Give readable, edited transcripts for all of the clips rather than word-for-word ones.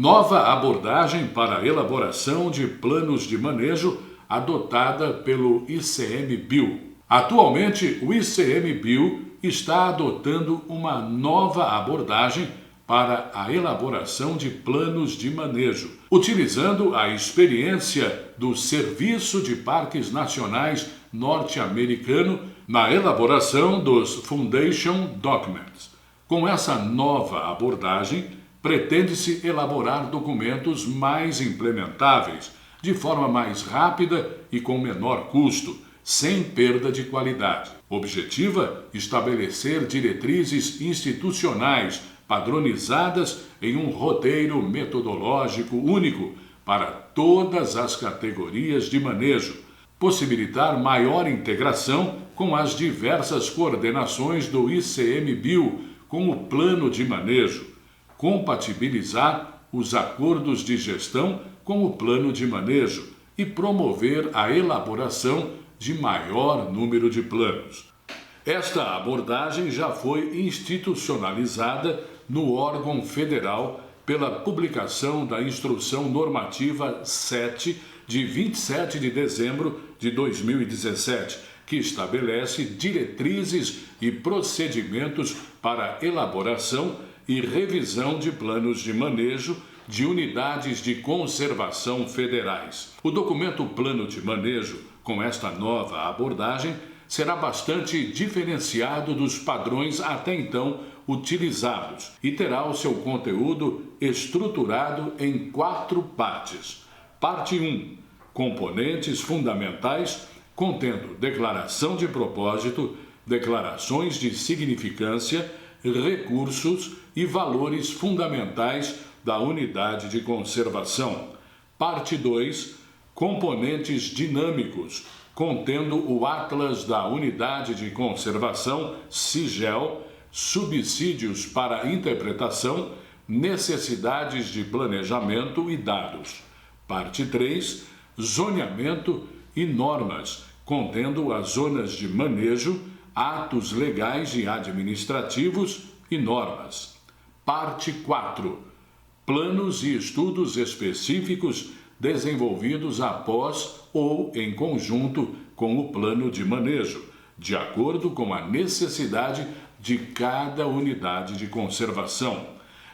Nova abordagem para a elaboração de planos de manejo adotada pelo ICMBio. Atualmente, o ICMBio está adotando uma nova abordagem para a elaboração de planos de manejo, utilizando a experiência do Serviço de Parques Nacionais norte-americano na elaboração dos Foundation Documents. Com essa nova abordagem, pretende-se elaborar documentos mais implementáveis, de forma mais rápida e com menor custo, sem perda de qualidade. Objetiva: estabelecer diretrizes institucionais padronizadas em um roteiro metodológico único para todas as categorias de manejo, possibilitar maior integração com as diversas coordenações do ICMBio com o plano de manejo, compatibilizar os acordos de gestão com o plano de manejo e promover a elaboração de maior número de planos. Esta abordagem já foi institucionalizada no órgão federal pela publicação da Instrução Normativa 7, de 27 de dezembro de 2017, que estabelece diretrizes e procedimentos para elaboração e revisão de planos de manejo de unidades de conservação federais. O documento Plano de Manejo, com esta nova abordagem, será bastante diferenciado dos padrões até então utilizados e terá o seu conteúdo estruturado em 4 partes. Parte 1. Componentes fundamentais, contendo declaração de propósito, declarações de significância, recursos e valores fundamentais da unidade de conservação. Parte 2. Componentes dinâmicos, contendo o Atlas da Unidade de Conservação, SIGEL, subsídios para interpretação, necessidades de planejamento e dados. Parte 3. Zoneamento e normas, contendo as zonas de manejo, atos legais e administrativos e normas. Parte 4. Planos e estudos específicos desenvolvidos após ou em conjunto com o plano de manejo, de acordo com a necessidade de cada unidade de conservação.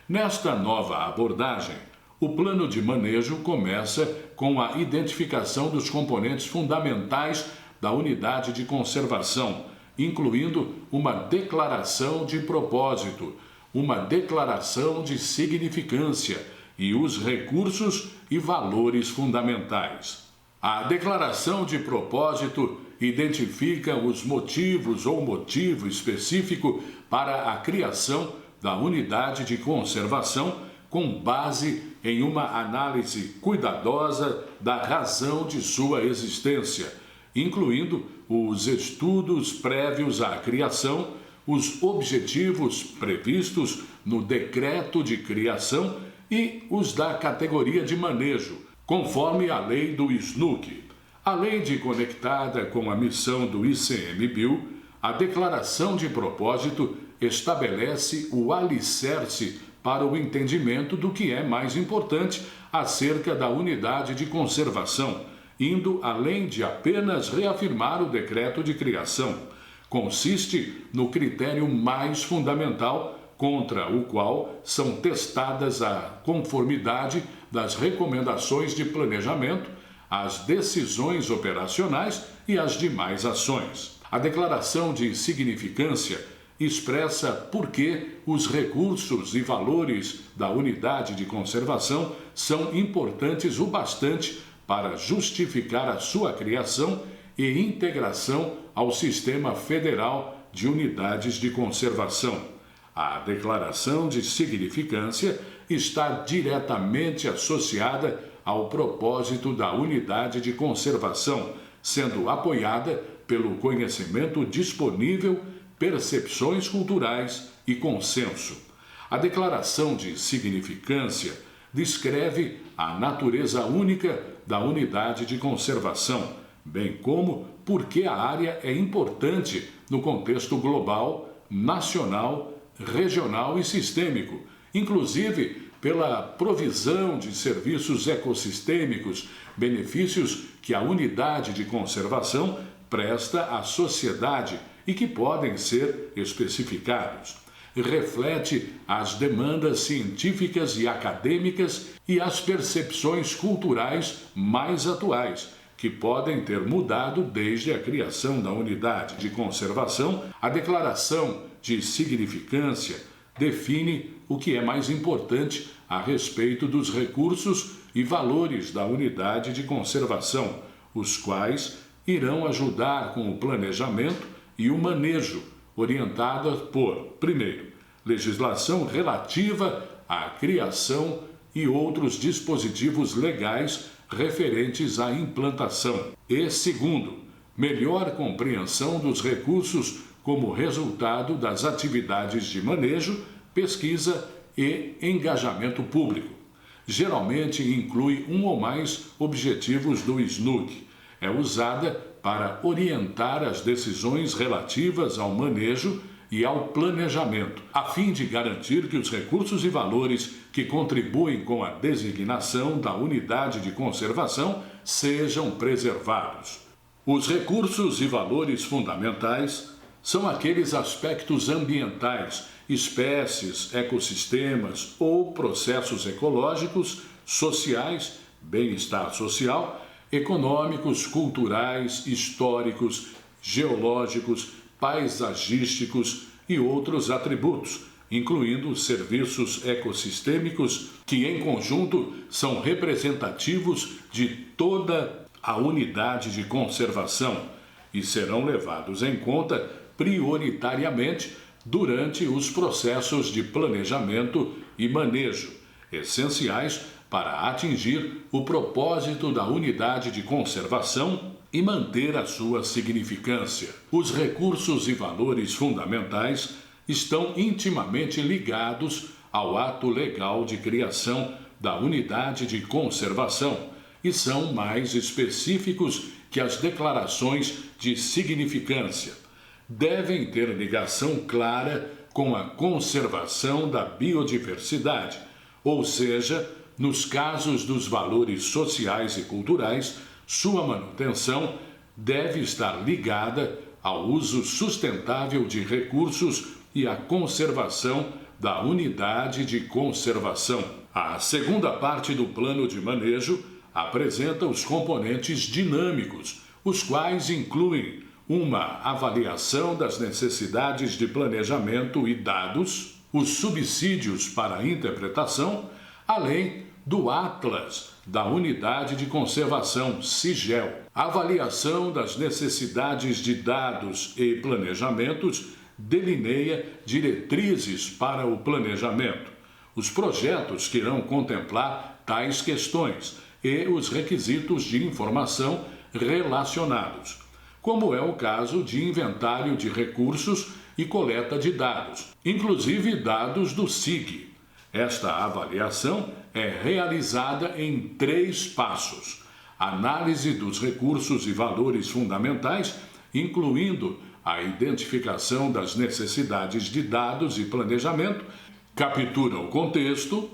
Nesta nova abordagem, o plano de manejo começa com a identificação dos componentes fundamentais da unidade de conservação, incluindo uma declaração de propósito, uma declaração de significância e os recursos e valores fundamentais. A declaração de propósito identifica os motivos ou motivo específico para a criação da unidade de conservação com base em uma análise cuidadosa da razão de sua existência, incluindo os estudos prévios à criação, os objetivos previstos no decreto de criação e os da categoria de manejo, conforme a lei do SNUC. Além de conectada com a missão do ICMBio, a declaração de propósito estabelece o alicerce para o entendimento do que é mais importante acerca da unidade de conservação, indo além de apenas reafirmar o decreto de criação. Consiste no critério mais fundamental contra o qual são testadas a conformidade das recomendações de planejamento, as decisões operacionais e as demais ações. A declaração de significância expressa por que os recursos e valores da unidade de conservação são importantes o bastante para justificar a sua criação e integração ao Sistema Federal de Unidades de Conservação. A declaração de significância está diretamente associada ao propósito da unidade de conservação, sendo apoiada pelo conhecimento disponível, percepções culturais e consenso. A declaração de significância descreve a natureza única da unidade de conservação, bem como por que a área é importante no contexto global, nacional, regional e sistêmico, inclusive pela provisão de serviços ecossistêmicos, benefícios que a unidade de conservação presta à sociedade e que podem ser especificados. Reflete as demandas científicas e acadêmicas e as percepções culturais mais atuais, que podem ter mudado desde a criação da unidade de conservação. A declaração de significância define o que é mais importante a respeito dos recursos e valores da unidade de conservação, os quais irão ajudar com o planejamento e o manejo, orientada por, primeiro, legislação relativa à criação e outros dispositivos legais referentes à implantação, e, segundo, melhor compreensão dos recursos como resultado das atividades de manejo, pesquisa e engajamento público. Geralmente inclui um ou mais objetivos do SNUC. É usada para orientar as decisões relativas ao manejo e ao planejamento, a fim de garantir que os recursos e valores que contribuem com a designação da unidade de conservação sejam preservados. Os recursos e valores fundamentais são aqueles aspectos ambientais, espécies, ecossistemas ou processos ecológicos, sociais, bem-estar social, econômicos, culturais, históricos, geológicos, paisagísticos e outros atributos, incluindo serviços ecossistêmicos que, em conjunto, são representativos de toda a unidade de conservação e serão levados em conta prioritariamente durante os processos de planejamento e manejo, essenciais para atingir o propósito da unidade de conservação e manter a sua significância. Os recursos e valores fundamentais estão intimamente ligados ao ato legal de criação da unidade de conservação e são mais específicos que as declarações de significância. Devem ter ligação clara com a conservação da biodiversidade, ou seja, nos casos dos valores sociais e culturais, sua manutenção deve estar ligada ao uso sustentável de recursos e à conservação da unidade de conservação. A segunda parte do plano de manejo apresenta os componentes dinâmicos, os quais incluem uma avaliação das necessidades de planejamento e dados, os subsídios para a interpretação, além do Atlas da Unidade de Conservação, CIGEL, avaliação das necessidades de dados e planejamentos, delineia diretrizes para o planejamento, os projetos que irão contemplar tais questões e os requisitos de informação relacionados, como é o caso de inventário de recursos e coleta de dados, inclusive dados do SIG. Esta avaliação é realizada em 3 passos: análise dos recursos e valores fundamentais, incluindo a identificação das necessidades de dados e planejamento, captura o contexto,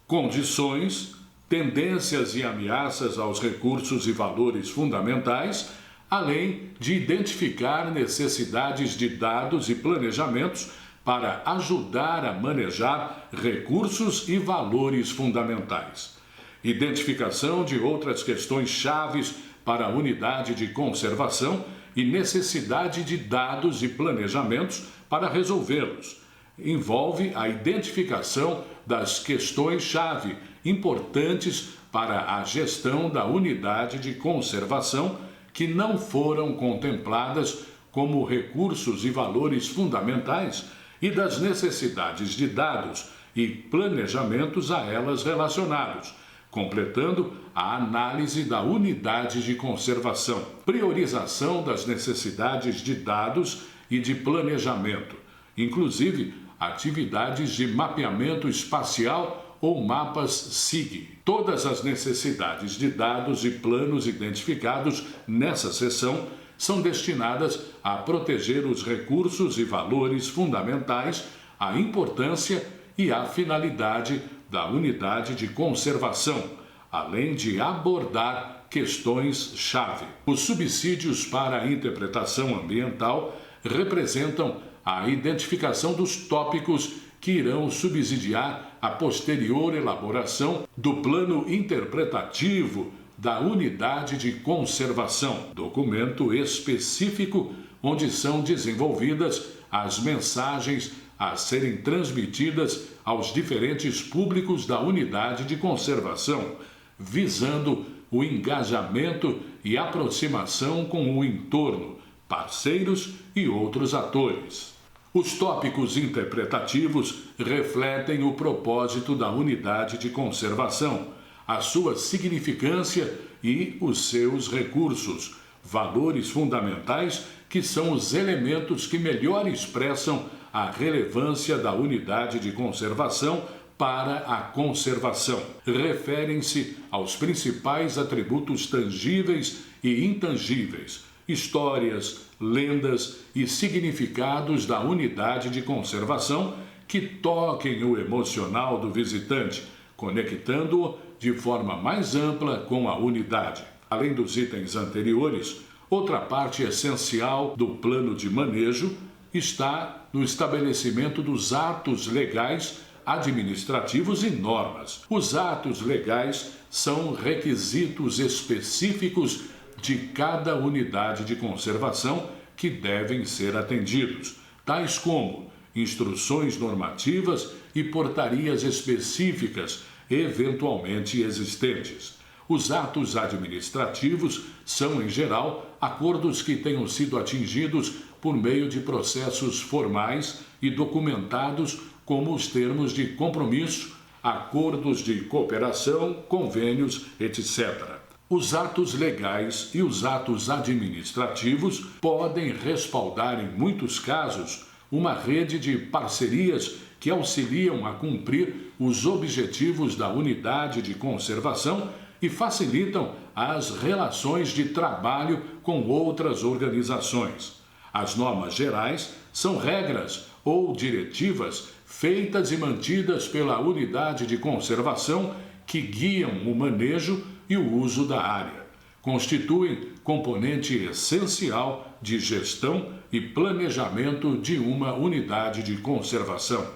condições, tendências e ameaças aos recursos e valores fundamentais, além de identificar necessidades de dados e planejamentos para ajudar a manejar recursos e valores fundamentais. Identificação de outras questões chaves para a unidade de conservação e necessidade de dados e planejamentos para resolvê-los. Envolve a identificação das questões-chave importantes para a gestão da unidade de conservação que não foram contempladas como recursos e valores fundamentais e das necessidades de dados e planejamentos a elas relacionados, completando a análise da unidade de conservação, priorização das necessidades de dados e de planejamento, inclusive atividades de mapeamento espacial ou mapas SIG. Todas as necessidades de dados e planos identificados nessa seção são destinadas a proteger os recursos e valores fundamentais, a importância e a finalidade da unidade de conservação, além de abordar questões-chave. Os subsídios para a interpretação ambiental representam a identificação dos tópicos que irão subsidiar a posterior elaboração do plano interpretativo da unidade de conservação, documento específico onde são desenvolvidas as mensagens a serem transmitidas aos diferentes públicos da unidade de conservação, visando o engajamento e aproximação com o entorno, parceiros e outros atores. Os tópicos interpretativos refletem o propósito da unidade de conservação, a sua significância e os seus recursos, valores fundamentais que são os elementos que melhor expressam a relevância da unidade de conservação para a conservação. Referem-se aos principais atributos tangíveis e intangíveis, histórias, lendas e significados da unidade de conservação que toquem o emocional do visitante, conectando-o de forma mais ampla com a unidade. Além dos itens anteriores, outra parte essencial do plano de manejo está no estabelecimento dos atos legais, administrativos e normas. Os atos legais são requisitos específicos de cada unidade de conservação que devem ser atendidos, tais como instruções normativas e portarias específicas, eventualmente existentes. Os atos administrativos são, em geral, acordos que tenham sido atingidos por meio de processos formais e documentados, como os termos de compromisso, acordos de cooperação, convênios, etc. Os atos legais e os atos administrativos podem respaldar, em muitos casos, uma rede de parcerias que auxiliam a cumprir os objetivos da unidade de conservação e facilitam as relações de trabalho com outras organizações. As normas gerais são regras ou diretivas feitas e mantidas pela unidade de conservação que guiam o manejo e o uso da área. Constituem componente essencial de gestão e planejamento de uma unidade de conservação.